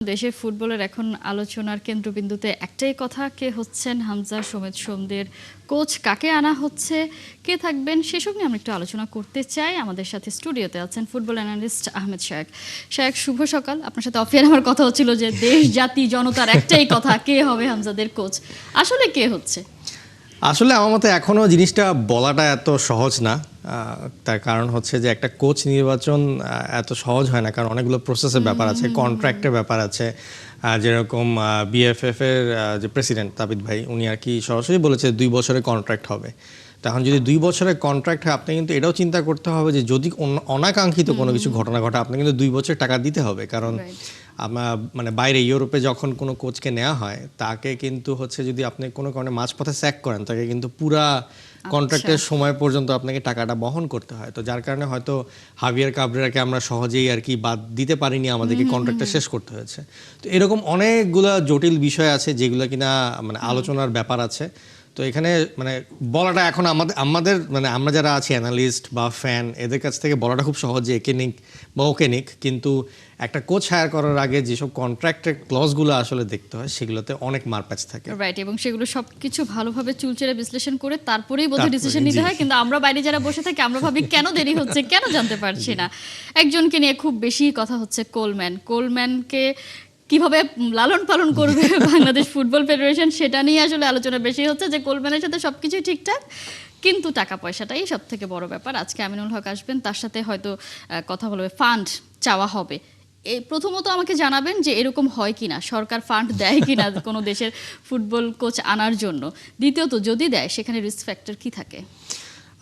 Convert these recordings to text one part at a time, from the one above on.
দেশের ফুটবলের এখন আলোচনার কেন্দ্রবিন্দুতে একটাই কথা, কে হচ্ছেন হামজা সমেত সোমদের কোচ, কাকে আনা হচ্ছে, কে থাকবেন, সেসব নিয়ে আমরা একটু আলোচনা করতে চাই। আমাদের সাথে স্টুডিওতে আছেন ফুটবল অ্যানালিস্ট আহমেদ শায়েক। শায়েক, শুভ সকাল। আপনার সাথে অফিয়ার আমার কথা হচ্ছিল যে দেশ জাতি জনতার একটাই কথা, কে হবে হামজাদের কোচ, আসলে কে হচ্ছে? আসলে আমার মতে এখনও জিনিসটা বলাটা এত সহজ না। তার কারণ হচ্ছে যে একটা কোচ নির্বাচন এত সহজ হয় না, কারণ অনেকগুলো প্রসেসের ব্যাপার আছে, কন্ট্রাক্টের ব্যাপার আছে। যেরকম বিএফএফ এর যে প্রেসিডেন্ট তাবিদ ভাই, উনি আর কি সরাসরি বলেছে 2 বছরের কন্ট্রাক্ট হবে। তখন যদি 2 বছরের কন্ট্রাক্ট হয়, আপনি কিন্তু এটাও চিন্তা করতে হবে যে যদি অনাকাঙ্ক্ষিত কোনো কিছু ঘটনা ঘটে, আপনি কিন্তু 2 বছর টাকা দিতে হবে। কারণ মানে বাইরে ইউরোপে যখন কোনো কোচকে নেওয়া হয়, তাকে কিন্তু হচ্ছে যদি আপনি কোনো কারণে মাঝপথে স্যাক করেন, তাকে কিন্তু পুরা কন্ট্রাক্টের সময় পর্যন্ত আপনাকে টাকাটা বহন করতে হয়। তো যার কারণে হয়তো হাভিয়ার কাবরেরাকে আমরা সহজেই আর কি বাদ দিতে পারিনি, আমাদেরকে কন্ট্রাক্টটা শেষ করতে হয়েছে। তো এরকম অনেকগুলো জটিল বিষয় আছে যেগুলো কিনা মানে আলোচনার ব্যাপার আছে। তো এখানে মানে বলাটা এখন আমাদের মানে আমরা যারা আছি অ্যানালিস্ট বা ফ্যান, এদের কাছ থেকে বলাটা খুব সহজ যে একে নিক বা ওকে নিক, কিন্তু একটা কোচ হায়ার করার আগে যেসব কন্ট্রাক্টের ক্লজগুলো আসলে দেখতে হয়, সেগুলোতে অনেক মারপ্যাচ থাকে। রাইট, এবং সেগুলো সবকিছু ভালোভাবে চুলচেরা বিশ্লেষণ করে তারপরেই বোধহয় ডিসিশন নিতে হয়। কিন্তু আমরা বাইরে যারা বসে থাকি, আমরা ভাবি কেন দেরি হচ্ছে, কেন জানতে পারছি না। একজনকে নিয়ে খুব বেশি কথা হচ্ছে, কোলম্যানকে কিভাবে লালন পালন করবে বাংলাদেশ ফুটবল ফেডারেশন, সেটা নিয়ে আসলে আলোচনা বেশি হচ্ছে, যে কোলম্যানের সাথে সবকিছুই ঠিকঠাক, কিন্তু টাকা পয়সাটাই সব থেকে বড় ব্যাপার। আজকে আমিনুল হক আসবেন, তার সাথে হয়তো কথা বলবে, ফান্ড চাওয়া হবে। প্রথমত আমাকে জানাবেন যে এরকম হয় কিনা, সরকার ফান্ড দেয় কিনা কোনো দেশের ফুটবল কোচ আনার জন্য। দ্বিতীয়ত, যদি দেয়, সেখানে রিস্ক ফ্যাক্টর কি থাকে?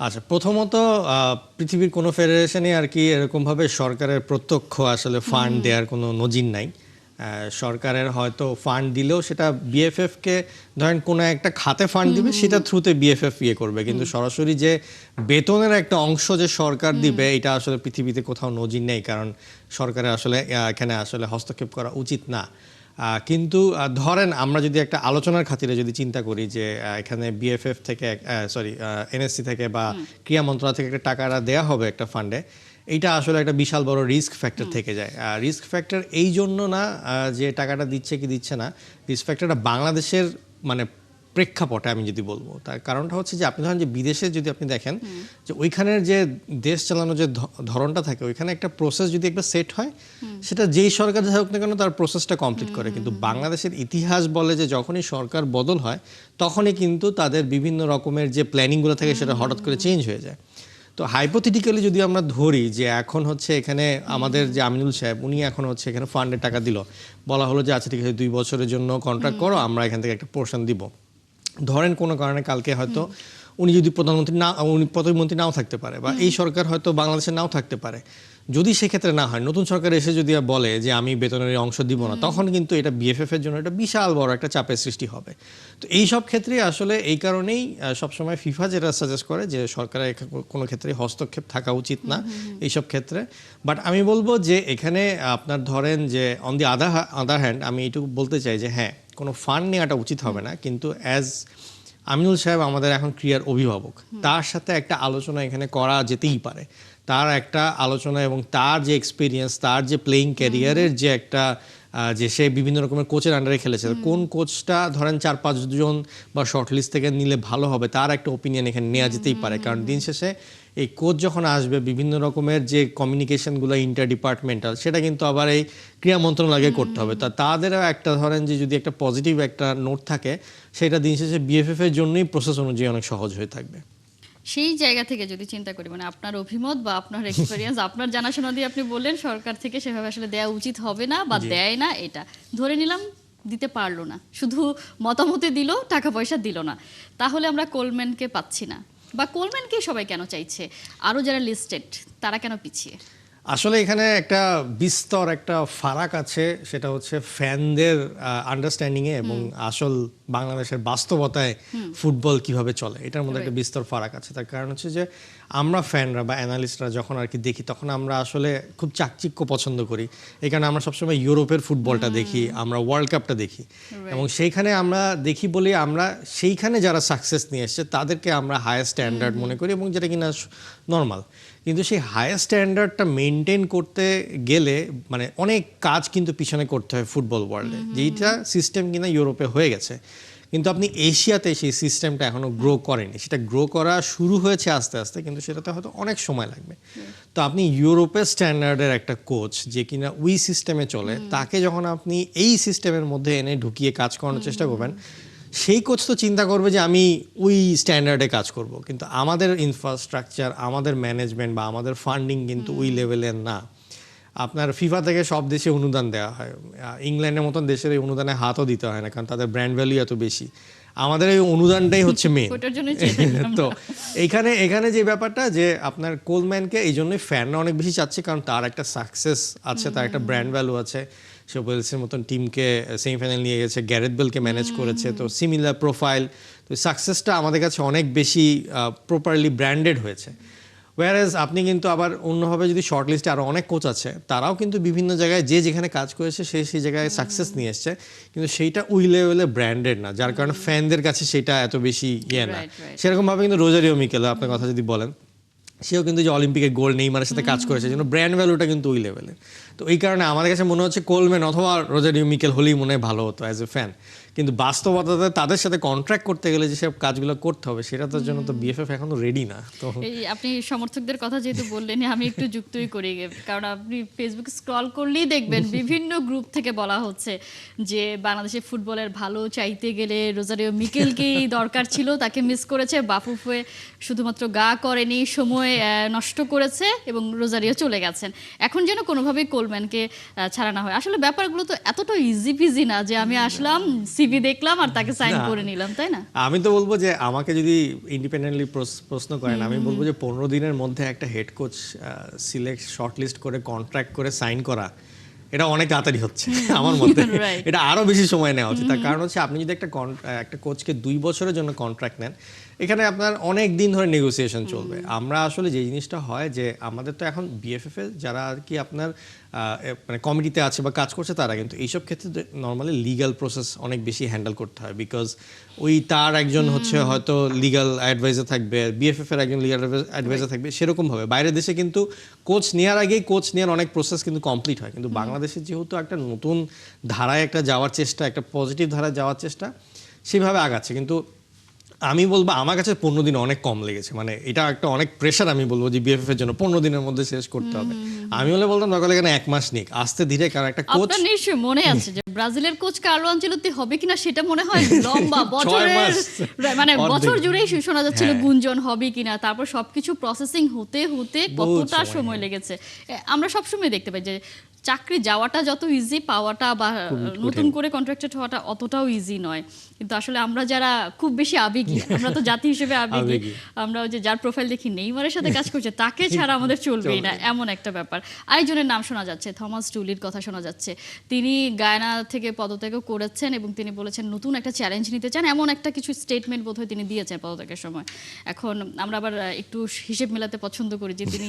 আচ্ছা, প্রথমত পৃথিবীর কোনো ফেডারেশনে আর কি এরকমভাবে সরকারের প্রত্যক্ষ আসলে ফান্ড দেওয়ার কোনো নজির নাই। সরকারের হয়তো ফান্ড দিলেও সেটা বিএফএফকে ধরেন কোনো একটা খাতে ফান্ড দিবে, সেটা থ্রুতে বিএফএফ করবে, কিন্তু সরাসরি যে বেতনের একটা অংশ যে সরকার দিবে, এটা আসলে পৃথিবীতে কোথাও নজির নেই। কারণ সরকারের আসলে এখানে আসলে হস্তক্ষেপ করা উচিত না। কিন্তু ধরেন আমরা যদি একটা আলোচনার খাতিরে যদি চিন্তা করি যে এখানে বিএফএফ থেকে এনএসসি থেকে বা ক্রীড়া মন্ত্রণালয় থেকে একটা টাকাটা দেওয়া হবে একটা ফান্ডে, এইটা আসলে একটা বিশাল বড় রিস্ক ফ্যাক্টর থেকে যায়। রিস্ক ফ্যাক্টর এই জন্য না যে টাকাটা দিচ্ছে কি দিচ্ছে না, রিস্ক ফ্যাক্টরটা বাংলাদেশের মানে প্রেক্ষাপটে আমি যদি বলবো, তার কারণটা হচ্ছে যে আপনি ধরেন যে বিদেশে যদি আপনি দেখেন যে ওইখানের যে দেশ চালানোর যে ধরনটা থাকে, ওইখানে একটা প্রসেস যদি একবার সেট হয়, সেটা যেই সরকার যাই হোক না কেন তার প্রসেসটা কমপ্লিট করে। কিন্তু বাংলাদেশের ইতিহাস বলে যে যখনই সরকার বদল হয়, তখনই কিন্তু তাদের বিভিন্ন রকমের যে প্ল্যানিংগুলো থাকে সেটা হঠাৎ করে চেঞ্জ হয়ে যায়। তো হাইপোথেটিক্যালি যদি আমরা ধরি যে এখন হচ্ছে এখানে আমাদের যে আমিনুল সাহেব, উনি এখন হচ্ছে এখানে ফান্ডের টাকা দিল, বলা হলো যে আচ্ছা ঠিক আছে 2 বছরের জন্য কন্ট্রাক্ট করো, আমরা এখান থেকে একটা পোর্শন দিব। ধরেন কোনো কারণে কালকে হয়তো উনি যদি প্রধানমন্ত্রী নাও থাকতে পারে, বা এই সরকার হয়তো বাংলাদেশে নাও থাকতে পারে। যদি সেক্ষেত্রে না হয়, নতুন সরকার এসে যদি বলে যে আমি বেতনের অংশ দিব না, তখন কিন্তু এটা বিএফএফ এর জন্য একটা বিশাল বড় একটা চাপের সৃষ্টি হবে। তো এই সব ক্ষেত্রে আসলে এই কারণেই সবসময় ফিফা যেটা সাজেস্ট করে যে সরকারের কোনো ক্ষেত্রে হস্তক্ষেপ থাকা উচিত না এইসব ক্ষেত্রে। বাট আমি বলবো যে এখানে আপনার ধরেন যে অন দি আদার হ্যান্ড আমি এইটুকু বলতে চাই যে হ্যাঁ, কোনো ফান্ড নেওয়াটা উচিত হবে না, কিন্তু অ্যাজ আমিনুল সাহেব আমাদের এখন ক্রিয়ার অভিভাবক, তার সাথে একটা আলোচনা এখানে করা যেতেই পারে। তার একটা আলোচনা এবং তার যে এক্সপিরিয়েন্স, তার যে প্লেয়িং ক্যারিয়ারের যে একটা যে সে বিভিন্ন রকমের কোচের আন্ডারে খেলেছে, কোন কোচটা ধরেন 4-5 জন বা শর্ট লিস্ট থেকে নিলে ভালো হবে, তার একটা ওপিনিয়ন এখানে নেওয়া যেতেই পারে। কারণ দিন শেষে এই কোচ যখন আসবে, বিভিন্ন রকমের যে কমিউনিকেশনগুলো ইন্টার ডিপার্টমেন্টাল, সেটা কিন্তু আবার এই ক্রীড়া মন্ত্রণালয়ে করতে হবে। তাদেরও একটা ধরেন যে যদি একটা পজিটিভ একটা নোট থাকে, সেটা দিন শেষে বিএফএফ এর জন্যই প্রসেস অনুযায়ী অনেক সহজ হয়ে থাকবে। সেই জায়গা থেকে যদি চিন্তা করি, মানে আপনার অভিমত বা আপনার এক্সপেরিয়েন্স, আপনার জানাশোনা দিয়ে আপনি বললেন সরকার থেকে সেভাবে আসলে দেওয়া উচিত হবে না বা দেয় না, এটা ধরে নিলাম দিতে পারলো না, শুধু মতামতে দিল, টাকা পয়সা দিল না, তাহলে আমরা কোলম্যানকে পাচ্ছি না, বা কোলম্যানকে সবাই কেন চাইছে, আরও যারা লিস্টেড তারা কেন পিছিয়ে? আসলে এখানে একটা বিস্তর একটা ফারাক আছে, সেটা হচ্ছে ফ্যানদের আন্ডারস্ট্যান্ডিংয়ে এবং আসল বাংলাদেশের বাস্তবতায় ফুটবল কিভাবে চলে, এটার মধ্যে একটা বিস্তর ফারাক আছে। তার কারণ হচ্ছে যে আমরা ফ্যানরা বা অ্যানালিস্টরা যখন আর কি দেখি, তখন আমরা আসলে খুব চাকচিক্য পছন্দ করি। এই কারণে আমরা সবসময় ইউরোপের ফুটবলটা দেখি, আমরা ওয়ার্ল্ড কাপটা দেখি, এবং সেইখানে আমরা দেখি বলে আমরা সেইখানে যারা সাকসেস নিয়ে এসছে তাদেরকে আমরা হায়ার স্ট্যান্ডার্ড মনে করি, এবং যেটা কিনা নর্মাল। কিন্তু সেই হায়ার স্ট্যান্ডার্ডটা মেনটেন করতে গেলে মানে অনেক কাজ কিন্তু পিছনে করতে হয় ফুটবল ওয়ার্ল্ডে, যেইটা সিস্টেম কিনা ইউরোপে হয়ে গেছে, কিন্তু আপনি এশিয়াতে সেই সিস্টেমটা এখনো গ্রো করেনি। সেটা গ্রো করা শুরু হয়েছে আস্তে আস্তে, কিন্তু সেটাতে হয়তো অনেক সময় লাগবে। তো আপনি ইউরোপের স্ট্যান্ডার্ডের একটা কোচ যে কিনা ওই সিস্টেমে চলে, তাকে যখন আপনি এই সিস্টেমের মধ্যে এনে ঢুকিয়ে কাজ করানোর চেষ্টা করবেন, সেই কোচ তো চিন্তা করবে যে আমি ওই স্ট্যান্ডার্ডে কাজ করব, কিন্তু আমাদের ইনফ্রাস্ট্রাকচার, আমাদের ম্যানেজমেন্ট বা আমাদের ফান্ডিং কিন্তু ওই লেভেলের না। আপনার ফিফা থেকে সব দেশে অনুদান দেওয়া হয়, ইংল্যান্ডের মতন দেশের এই অনুদানে হাতও দিতে হয় না, কারণ তাদের ব্র্যান্ড ভ্যালু এত বেশি। আমাদের এই অনুদানটাই হচ্ছে মেন। ওটার জন্যই চেয়ে থাকি আমরা। তো এখানে যে ব্যাপারটা যে আপনার কোলম্যানকে এই জন্যই ফ্যানরা অনেক বেশি চাচ্ছে, কারণ তার একটা সাকসেস আছে, তার একটা ব্র্যান্ড ভ্যালু আছে। সে ওয়েলসের মতন টিমকে সেমিফাইনাল নিয়ে গেছে, গ্যারেথ বেলকে ম্যানেজ করেছে, তো সিমিলার প্রোফাইল, তো সাকসেসটা আমাদের কাছে অনেক বেশি প্রপারলি ব্র্যান্ডেড হয়েছে। ওয়ারেজ আপনি কিন্তু আবার অন্যভাবে যদি শর্ট লিস্টে আরও অনেক কোচ আছে, তারাও কিন্তু বিভিন্ন জায়গায় যে যেখানে কাজ করেছে সেই জায়গায় সাকসেস নিয়ে এসছে, কিন্তু সেইটা ওই লেভেলে ব্র্যান্ডেড না, যার কারণে ফ্যানদের কাছে সেটা এত বেশি ইয়ে না। Right. সেরকমভাবে কিন্তু রোজারিও মিকেল আপনার কথা যদি বলেন, সেও কিন্তু যে অলিম্পিকে গোল্ড নেইমারের সাথে কাজ করেছে, যেন ব্র্যান্ড ভ্যালুটা কিন্তু ওই লেভেলে। তো এই কারণে আমাদের কাছে মনে হচ্ছে কোলম্যান অথবা রোজারিও মিকেল হলেই মনে হয় ভালো হতো অ্যাজ এ ফ্যান, কিন্তু বাস্তবতাতে তাদের সাথে কন্ট্রাক্ট করতে গেলে যেসব কাজগুলো করতে হবে সেটার জন্য তো বিএফএফ এখনো রেডি না। তো এই আপনি সমর্থকদের কথা যেহেতু বললেন, আমি একটু যুক্তই করি, কারণ আপনি ফেসবুক স্ক্রল করলেই দেখবেন বিভিন্ন গ্রুপ থেকে বলা হচ্ছে যে বাংলাদেশের ফুটবলের ভালো চাইতে গেলে রোজারিও মিকেলকেই দরকার ছিল, তাকে মিস করেছে, বাফুফে শুধুমাত্র গা করেনি, সময় নষ্ট করেছে এবং রোজারিও চলে গেছেন, এখন যেন কোনোভাবেই কোলম্যানকে ছাড়া না হয়। আসলে ব্যাপারগুলো তো এতটা ইজি পিজি না যে আমি আসলাম, সিভি দেখলাম আর তাকে সাইন করে নিলাম, তাই না? আমি তো বলবো যে আমাকে যদি ইন্ডিপেন্ডেন্টলি প্রশ্ন করেন, আমি বলবো যে 15 দিনের মধ্যে একটা head coach select short list করে কন্ট্রাক্ট করে সাইন করা, এটা অনেক তাড়াতাড়ি হচ্ছে আমার মতে। Right. এটা আরো বেশি সময় নেওয়া উচিত। তার কারণ হচ্ছে আপনি যদি একটা কোচকে 2 বছরের জন্য কন্ট্রাক্ট নেন, এখানে আপনার অনেক দিন ধরে নেগোসিয়েশন চলবে। আমরা আসলে যে জিনিসটা হয় যে আমাদের তো এখন বিএফএফ এ যারা আর কি আপনার মানে কমিটিতে আছে বা কাজ করছে, তারা কিন্তু এইসব ক্ষেত্রে নর্মালি লিগ্যাল প্রসেস অনেক বেশি হ্যান্ডেল করতে হয়, বিকজ ওই তার একজন হচ্ছে হয়তো লিগ্যাল অ্যাডভাইজার থাকবে, বিএফএফ এর একজন লিগ্যাল অ্যাডভাইজার থাকবে, সেরকমভাবে বাইরের দেশে কিন্তু কোচ নেওয়ার আগেই কোচ নেওয়ার অনেক প্রসেস কিন্তু কমপ্লিট হয়। কিন্তু বাংলাদেশে যেহেতু একটা নতুন ধারায় একটা যাওয়ার চেষ্টা, একটা পজিটিভ ধারায় যাওয়ার চেষ্টা, সেভাবে আগাচ্ছে। কিন্তু আমি বলবো আমার কাছে 15 দিন অনেক কম লেগেছে, মানে এটা একটা অনেক প্রেশার। আমি বলবো যে বিএফএফ এর জন্য 15 দিনের মধ্যে শেষ করতে হবে। আমি হলে বলতাম দরকার এখানে 1 মাস নিক, আস্তে ধীরে, কারণ একটা কোচ আপনার নিশ্চয়ই মনে আছে যে ব্রাজিলের কোচ কার্লো আনচেলত্তি হবে কিনা সেটা মনে হয় লম্বা 6 বছরের, মাস মানে অর্ধেক। বছর জুড়েই শোনা যাচ্ছিল হ্যাঁ। গুঞ্জন হবে কিনা, তারপর সবকিছু প্রসেসিং হতে হতে বহুত কতটা সময় সময় লেগেছে। আমরা সবসময় দেখতে পাই যে চাকরি যাওয়াটা যত ইজি, পাওয়াটা বা নতুন করে কন্ট্রাক্টেড হওয়াটা অতটাও ইজি নয়। কিন্তু আসলে আমরা যারা খুব বেশি আবেগী, আমরা তো জাতি হিসেবে আবেগী, আমরা ওই যে যার প্রোফাইল দেখি নেইমারের সাথে কাজ করছে, তাকে ছাড়া আমাদের চলবেই না, এমন একটা ব্যাপার। আরেকজনের নাম শোনা যাচ্ছে, থমাস টুলির কথা শোনা যাচ্ছে। তিনি গায়ানা থেকে পদত্যাগও করেছেন এবং তিনি বলেছেন নতুন একটা চ্যালেঞ্জ নিতে চান, এমন একটা কিছু স্টেটমেন্ট বোধহয় তিনি দিয়েছেন পদত্যাগের সময়। এখন আমরা আবার একটু হিসেব মেলাতে পছন্দ করি যে তিনি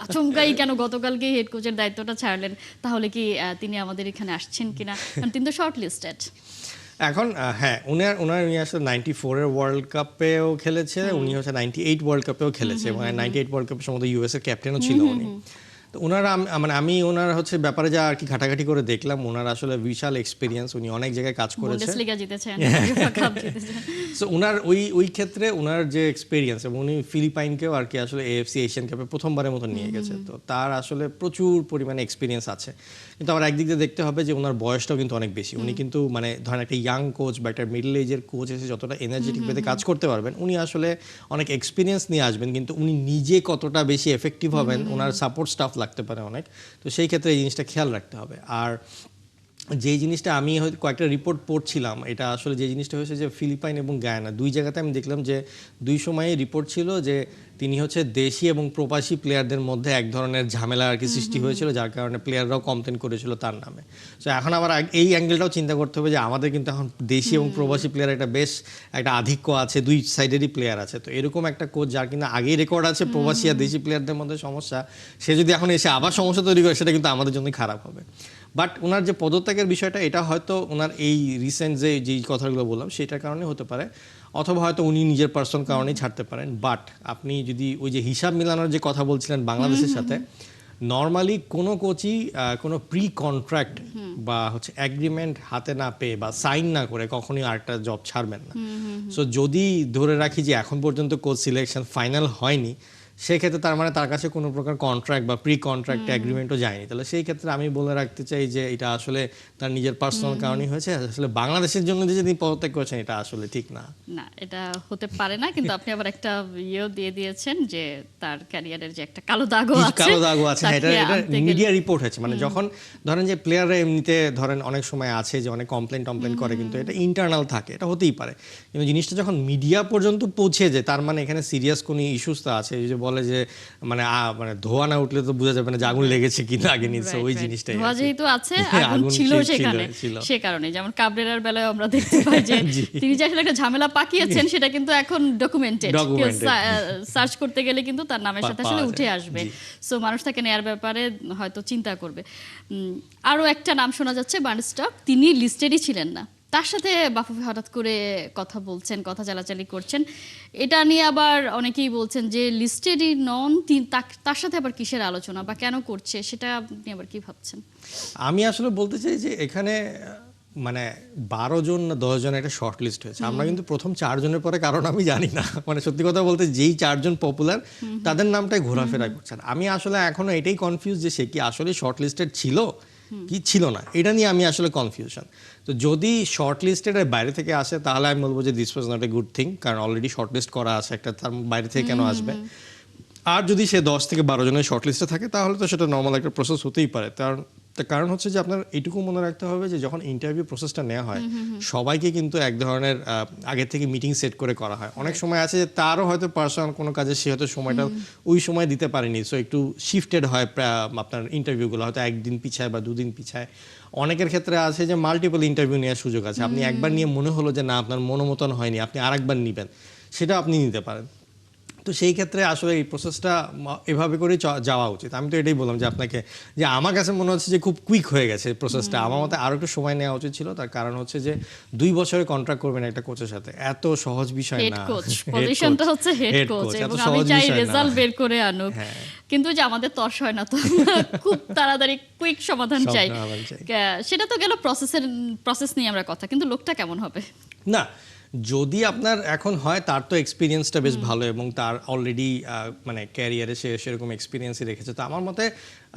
আচমকাই কেন গতকালকে হেড কোচের দায়িত্বটা ছাড়লেন, তাহলে কি তিনি আমাদের এখানে আসছেন কিনা, কারণ তিনি তো শর্ট লিস্টেড। এখন হ্যাঁ, উনি আসলে 94 এর ওয়ার্ল্ড কাপেও খেলেছে, উনি হচ্ছে 98 ওয়ার্ল্ড কাপেও খেলেছে এবং 98 ওয়ার্ল্ড কাপের সম্বন্ধে ইউএস এর ক্যাপ্টেনও ছিল উনি। তো ওনারা মানে আমি ওনার হচ্ছে ব্যাপারে যা আর কি ঘাটাঘাটি করে দেখলাম, ওনার আসলে বিশাল এক্সপিরিয়েন্স, উনি অনেক জায়গায় কাজ করেছে, বুন্ডেসলিগা জিতেছেন, ইউএফএ কাপ জিতেছেন। সো ওনার ওই ক্ষেত্রে ওনার যে এক্সপিরিয়েন্স, এবং উনি ফিলিপাইনকেও আর কি আসলে এএফসি এশিয়ান কাপে প্রথমবারের মতো নিয়ে গেছে, তো তার আসলে প্রচুর পরিমাণে এক্সপিরিয়েন্স আছে। কিন্তু আবার একদিক দিয়ে দেখতে হবে যে ওনার বয়সটাও কিন্তু অনেক বেশি। উনি কিন্তু মানে ধরেন একটা ইয়াং কোচ বা একটা মিডল এজের কোচ এসে যতটা এনার্জেটিক পেতে কাজ করতে পারবেন, উনি আসলে অনেক এক্সপিরিয়েন্স নিয়ে আসবেন, কিন্তু উনি নিজে কতটা বেশি এফেক্টিভ হবেন, ওনার সাপোর্ট স্টাফ লাগতে পারে অনেক। তো সেই ক্ষেত্রে এই জিনিসটা খেয়াল রাখতে হবে। আর যে জিনিসটা আমি হয়তো কয়েকটা রিপোর্ট পড়ছিলাম, এটা আসলে যে জিনিসটা হয়েছে যে ফিলিপাইন এবং গায়ানা দুই জায়গাতে আমি দেখলাম যে দুই সময়ে রিপোর্ট ছিল যে তিনি হচ্ছে দেশি এবং প্রবাসী প্লেয়ারদের মধ্যে এক ধরনের ঝামেলা আর কি সৃষ্টি হয়েছিল, যার কারণে প্লেয়াররাও কমপ্লেন করেছিল তার নামে। তো এখন আবার এই অ্যাঙ্গেলটাও চিন্তা করতে হবে যে আমাদের কিন্তু এখন দেশি এবং প্রবাসী প্লেয়ার একটা বেশ একটা আধিক্য আছে, দুই সাইডেরই প্লেয়ার আছে। তো এরকম একটা কোচ যার কিন্তু আগেই রেকর্ড আছে প্রবাসী আর দেশি প্লেয়ারদের মধ্যে সমস্যা, সে যদি এখন এসে আবার সমস্যা তৈরি করে, সেটা কিন্তু আমাদের জন্যই খারাপ হবে। বাট ওনার যে পদত্যাগের বিষয়টা এটা হয়তো ওনার এই রিসেন্ট যেই কথাগুলো বললাম সেটার কারণে হতে পারে, অথবা হয়তো উনি নিজের পার্সোনাল কারণেই ছাড়তে পারেন। বাট আপনি যদি ওই যে হিসাব মিলানোর যে কথা বলছিলেন বাংলাদেশের সাথে, নর্মালি কোনো কোচই কোনো প্রি কন্ট্রাক্ট বা হচ্ছে অ্যাগ্রিমেন্ট হাতে না পেয়ে বা সাইন না করে কখনোই আরেকটা জব ছাড়বেন না। সো যদি ধরে রাখি যে এখন পর্যন্ত কোচ সিলেকশন ফাইনাল হয়নি, সেক্ষেত্রে তার মানে তার কাছে কোনো প্রকার কন্ট্রাক্ট বা প্রি কন্ট্রাক্ট অ্যাগ্রিমেন্টও যায়নি, তাহলে সেই ক্ষেত্রে আমি বলে রাখতে চাই যে এটা আসলে তার নিজের পার্সোনাল কারণেই হয়েছে। আসলে বাংলাদেশের জন্য যে তিনি পদত্যাগ করেছেন এটা আসলে ঠিক না। না, এটা হতে পারে না। কিন্তু আপনি আবার একটা ইয়েও দিয়ে দিয়েছেন যে তার ক্যারিয়ারের যে একটা কালো দাগও আছে, কালো দাগও আছে। তাকে এটা আনতে গেলে- মিডিয়া রিপোর্ট হয়েছে, মানে যখন ধরেন যে প্লেয়াররা এমনিতে ধরেন অনেক সময় আছে যে অনেক কমপ্লেন করে, কিন্তু এটা ইন্টারনাল থাকে, এটা হতেই পারে। কিন্তু জিনিসটা যখন মিডিয়া পর্যন্ত পৌঁছে যায় তার মানে এখানে সিরিয়াস কোনো ইস্যুস তো আছে। এই যে বলে যে মানে মানে ধোয়া না উঠলে তো বোঝা যাবে না যে আগুন লেগেছে কি লাগেনি। সো ওই জিনিসটাই ধোঁয়া আর কি। যেহেতু আছে, হ্যাঁ, আগুন ছিল ছিল, সেখানে, ছিল। সে কারণে যেমন কাবরেরার বেলায় আমরা দেখতে পাই যে তিনি যে আসলে একটা ঝামেলা পাকিয়েছেন সেটা কিন্তু এখন ডকুমেন্টেড, সার্চ করতে গেলে কিন্তু তার নামের সাথে আসলে পাওয়া উঠে যায়। আসবে। সো মানুষ তাকে নেয়ার ব্যাপারে হয়তো চিন্তা করবে। আরো একটা নাম শোনা যাচ্ছে বার্নস্টক, তিনি লিস্টেডই ছিলেন না, তার সাথে বাফুফে হঠাৎ করে কথা বলছেন, কথা চালাচালি করছেন। এটা নিয়ে আবার অনেকেই বলছেন যে লিস্টেডই নন, তার সাথে আবার কিসের আলোচনা বা কেন করছে, সেটা আপনি আবার কি ভাবছেন? আমি আসলে বলতে চাই যে এখানে মানে 12 জন না 10 জন একটা শর্ট লিস্ট হয়েছে। আমরা কিন্তু প্রথম 4 জনের পরে কারণ আমি জানি না, মানে সত্যি কথা বলতে যেই 4 জন পপুলার তাদের নামটাই ঘোরাফেরা করছেন। আমি আসলে এখনো এটাই কনফিউজ যে সে কি আসলে শর্ট লিস্টেড ছিল কি ছিল না, এটা নিয়ে আমি আসলে কনফিউশন। তো যদি শর্ট লিস্টেড বাইরে থেকে আসে তাহলে আমি বলবো যে this was not a good thing, কারণ অলরেডি শর্ট লিস্ট করা আছে একটা, তার বাইরে থেকে কেন আসবে। আর যদি সে 10 থেকে 12 জনের শর্ট লিস্টে থাকে তাহলে তো সেটা নর্মাল একটা প্রসেস হতেই পারে। তার কারণ হচ্ছে যে আপনার এইটুকু মনে রাখতে হবে যে যখন ইন্টারভিউ প্রসেসটা নেওয়া হয় সবাইকে কিন্তু এক ধরনের আগে থেকে মিটিং সেট করে করা হয়। অনেক সময় আছে যে তারও হয়তো পার্সোনাল কোনো কাজে সে হয়তো সময়টা ওই সময় দিতে পারেনি, সো একটু শিফটেড হয় আপনার ইন্টারভিউগুলো, হয়তো একদিন পিছায় বা 2 দিন পিছায়। অনেকের ক্ষেত্রে আছে যে মাল্টিপল ইন্টারভিউ নেওয়ার সুযোগ আছে, আপনি একবার নিয়ে মনে হলো যে না আপনার মনোমতন হয়নি, আপনি আরেকবার নেবেন, সেটা আপনি নিতে পারেন। তো সেই ক্ষেত্রে আসলে এই প্রসেসটা এভাবে করে যাওয়া উচিত। আমি তো এটাই বললাম যে আপনাকে, যে আমার কাছে মনে হচ্ছে যে খুব কুইক হয়ে গেছে প্রসেসটা। আমার মতে আরও একটু সময় নেওয়া উচিত ছিল। তার কারণ হচ্ছে যে 2 বছরের কন্ট্রাক্ট করবেন একটা কোচের সাথে, এত সহজ বিষয় হেড না। কোচ পজিশনটা হচ্ছে হেড কোচ, এবং আমি চাই রেজাল্ট বের করে আনুক। কিন্তু যে আমাদের তর্স হয় না তো, খুব তাড়াতাড়ি কুইক সমাধান চাই। সেটা তো গেল প্রসেস নিয়ে আমরা কথা, কিন্তু লোকটা কেমন হবে না, যদি আপনার এখন হয় তার তো এক্সপিরিয়েন্সটা বেশ ভালো এবং তার অলরেডি মানে ক্যারিয়ারে সে সেরকম এক্সপিরিয়েন্সই রেখেছে। তো আমার মতে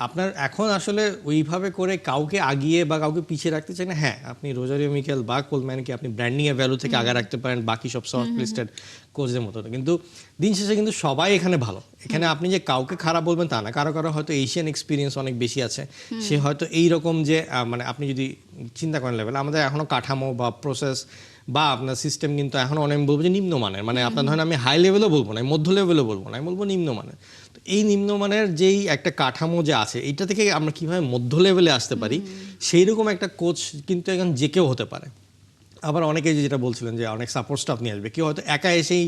আপনার এখন আসলে ওইভাবে করে কাউকে আগিয়ে বা কাউকে পিছিয়ে রাখতে চাই না। হ্যাঁ, আপনি রোজারিও মিকেল বা কোলম্যানকে আপনি ব্র্যান্ডিংয়ের ভ্যালু থেকে আগে রাখতে পারেন বাকি সব শর্ট লিস্টেড কোচদের মতো, কিন্তু দিন শেষে কিন্তু সবাই এখানে ভালো। এখানে আপনি যে কাউকে খারাপ বলবেন তা না, কারো কারো হয়তো এশিয়ান এক্সপিরিয়েন্স অনেক বেশি আছে, সে হয়তো এইরকম যে মানে আপনি যদি চিন্তা করেন লেভেল, আমাদের এখনও কাঠামো বা প্রসেস বা আপনার সিস্টেম কিন্তু এখন অনেক বলবো যে নিম্নমানের, মানে আপনার ধরেন আমি হাই লেভেলও বলবো না, মধ্য লেভেলও বলবো না, আমি বলবো নিম্নমানের। তো এই নিম্নমানের যেই একটা কাঠামো যে আছে, এইটা থেকে আমরা কীভাবে মধ্য লেভেলে আসতে পারি সেই রকম একটা কোচ কিন্তু এখন যে কেউ হতে পারে। আবার অনেকে যেটা বলছিলেন যে অনেক সাপোর্ট স্টাফ নিয়ে আসবে, কেউ হয়তো একা এসেই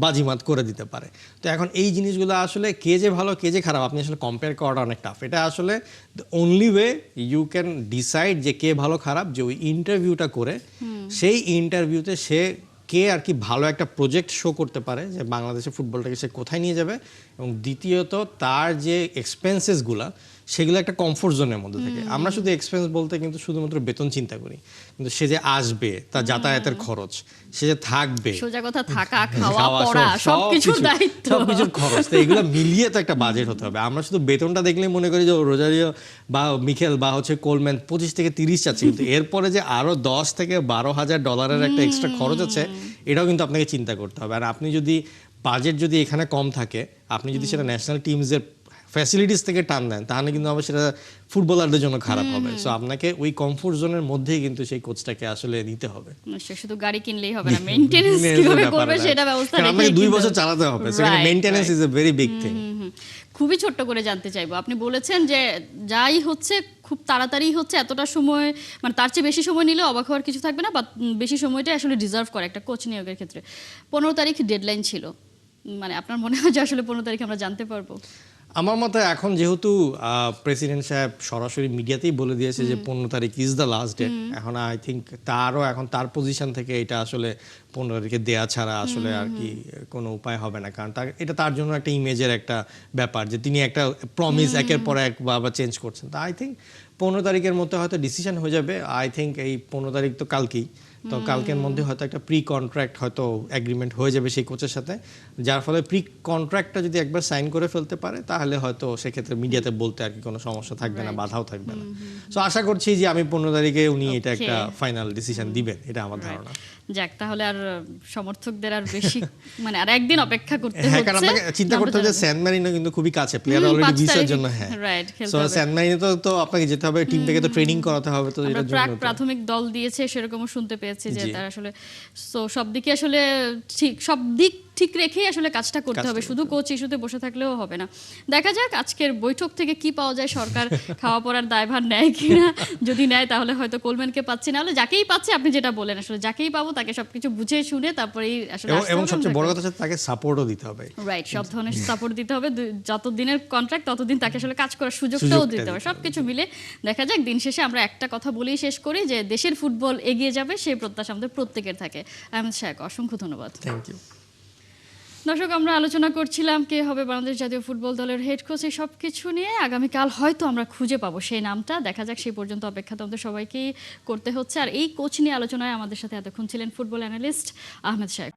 বাজিমাত করে দিতে পারে। তো এখন এই জিনিসগুলো আসলে কে যে ভালো কে যে খারাপ আপনি আসলে কম্পেয়ার করাটা অনেক টাফ। এটা আসলে the only way you can decide যে কে ভালো খারাপ, যে ওই ইন্টারভিউটা করে সেই ইন্টারভিউতে সে কে আর কি ভালো একটা প্রজেক্ট শো করতে পারে যে বাংলাদেশের ফুটবলটাকে সে কোথায় নিয়ে যাবে, এবং দ্বিতীয়ত তার যে এক্সপেন্সেসগুলো সেগুলো একটা কমফোর্ট জোনের মধ্যে থাকে। আমরা শুধু এক্সপেন্স বলতে কিন্তু শুধুমাত্র বেতন চিন্তা করি, কিন্তু সে যে আসবে তার যাতায়াতের খরচ, সে যে থাকবে, সোজা কথা থাকা খাওয়া পড়া সবকিছুর দায়িত্ব, সবকিছুর খরচ, তো এগুলো মিলিয়ে তো একটা বাজেট হতে হবে। আমরা শুধু বেতনটা দেখলেই মনে করি যে রোজারিও বা মিখেল বা হচ্ছে কোলম্যান 25 থেকে 30 চাচ্ছে, কিন্তু এরপরে যে আরো 10 থেকে 12,000 ডলারের একটা এক্সট্রা খরচ আছে, এটাও কিন্তু আপনাকে চিন্তা করতে হবে। আর আপনি যদি বাজেট যদি এখানে কম থাকে, আপনি যদি সেটা ন্যাশনাল টিমসের ফ্যাসিলিটিস থেকে টান দেন, তাহলে কিন্তু আবার সেটা ফুটবলারদের জন্য খারাপ হবে। সো আপনাকে ওই কমফোর্ট জোনের মধ্যেই কিন্তু সেই কোচটাকে আসলে নিতে হবে। শুধু গাড়ি কিনলেই হবে না, মেইনটেনেন্স কিভাবে করবে সেটা ব্যবস্থা রেখে আপনাকে 2 বছর চালাতে হবে। So maintenance is a very big thing. খুবই ছোট্ট করে জানতে চাইবো, আপনি বলেছেন যে যাই হচ্ছে খুব তাড়াতাড়ি হচ্ছে, এতটা সময় মানে তার চেয়ে বেশি সময় নিলে অবাক হওয়ার কিছু থাকবে না, বা বেশি সময়টাই আসলে ডিজার্ভ করে একটা কোচ নিয়োগের ক্ষেত্রে। 15 তারিখ ডেডলাইন ছিল, মানে আপনার মনে হয় যে আসলে 15 তারিখে আমরা জানতে পারবো? আমার মতে এখন যেহেতু প্রেসিডেন্ট সাহেব সরাসরি মিডিয়াতেই বলে দিয়েছে যে 15 তারিখ ইজ দ্য লাস্ট ডেট, এখন আই থিঙ্ক তারও এখন তার পজিশন থেকে এটা আসলে 15 তারিখে দেয়া ছাড়া আসলে আর কি কোনো উপায় হবে না, কারণ এটা তার জন্য একটা ইমেজের একটা ব্যাপার যে তিনি একটা প্রমিস একের পর এক বারবার চেঞ্জ করছেন। তা আই থিঙ্ক 15 তারিখের মধ্যে হয়তো ডিসিশন হয়ে যাবে। আই থিঙ্ক এই 15 তারিখ তো কালকেই, তো কালকের মধ্যে হয়তো একটা প্রি কন্ট্রাক্ট হয়তো এগ্রিমেন্ট হয়ে যাবে সেই কোচের সাথে, যার ফলে প্রি কন্ট্রাক্টটা যদি একবার সাইন করে ফেলতে পারে তাহলে হয়তো সেক্ষেত্রে মিডিয়াতে বলতে আর কি কোনো সমস্যা থাকবে না, বাধাও থাকবে না। সো আশা করছি যে আমি 15 তারিখে উনি এটা একটা ফাইনাল ডিসিশন দিবেন, এটা আমার ধারণা। যাক, তাহলে আর সমর্থকদের আর বেশি মানে আর একদিন অপেক্ষা করতে হ্যাঁ, হচ্ছে। কারণ আপনাকে চিন্তা করতে হবে যে স্যান মারিনো কিন্তু খুবই কাছে, প্লেয়ার অলরেডি ভিসার জন্য। হ্যাঁ, রাইট, সো স্যান মারিনো তো আপনাকে যেতে হবে, টিমটাকে তো ট্রেনিং করাতে হবে, তো এটার জন্য প্রাথমিক দল দিয়েছে সেরকমও শুনতে পেয়েছি যে তার আসলে সব দিকে আসলে সব দিক ঠিক রেখেই আসলে কাজটা করতে হবে, শুধু কোচ ইস্যুতে বসে থাকলেও হবে না। দেখা যাক আজকের বৈঠক থেকে কি পাওয়া যায়, সরকার খাওয়া পড়ার দায়ভার নেয় কিনা। যদি নেয় তাহলে হয়তো কোলম্যানকে পাচ্ছি, না হলে যাকেই পাচ্ছে, আপনি যেটা বলেন আসলে যাকেই পাবো তাকে সবকিছু বুঝে শুনে তারপরেই আসলে এবং সবচেয়ে বড় কথা হচ্ছে তাকে সাপোর্টও দিতে হবে। রাইট, সব ধরনের সাপোর্ট দিতে হবে, যত দিনের কন্ট্রাক্ট ততদিন তাকে আসলে কাজ করার সুযোগটাও দিতে হবে। সবকিছু মিলে দেখা যাক, দিন শেষে আমরা একটা কথা বলেই শেষ করি যে দেশের ফুটবল এগিয়ে যাবে, সেই প্রত্যাশা আমাদের প্রত্যেকের থাকে। আহমেদ শায়েক, অসংখ্য ধন্যবাদ। Thank you. দর্শক, আমরা আলোচনা করছিলাম কে হবে বাংলাদেশ জাতীয় ফুটবল দলের হেড কোচ, এই সব কিছু নিয়ে। আগামীকাল হয়তো আমরা খুঁজে পাবো সেই নামটা, দেখা যাক। সেই পর্যন্ত অপেক্ষা তো আমাদের সবাইকেই করতে হচ্ছে। আর এই কোচ নিয়ে আলোচনায় আমাদের সাথে এতক্ষণ ছিলেন ফুটবল অ্যানালিস্ট আহমেদ শায়েক।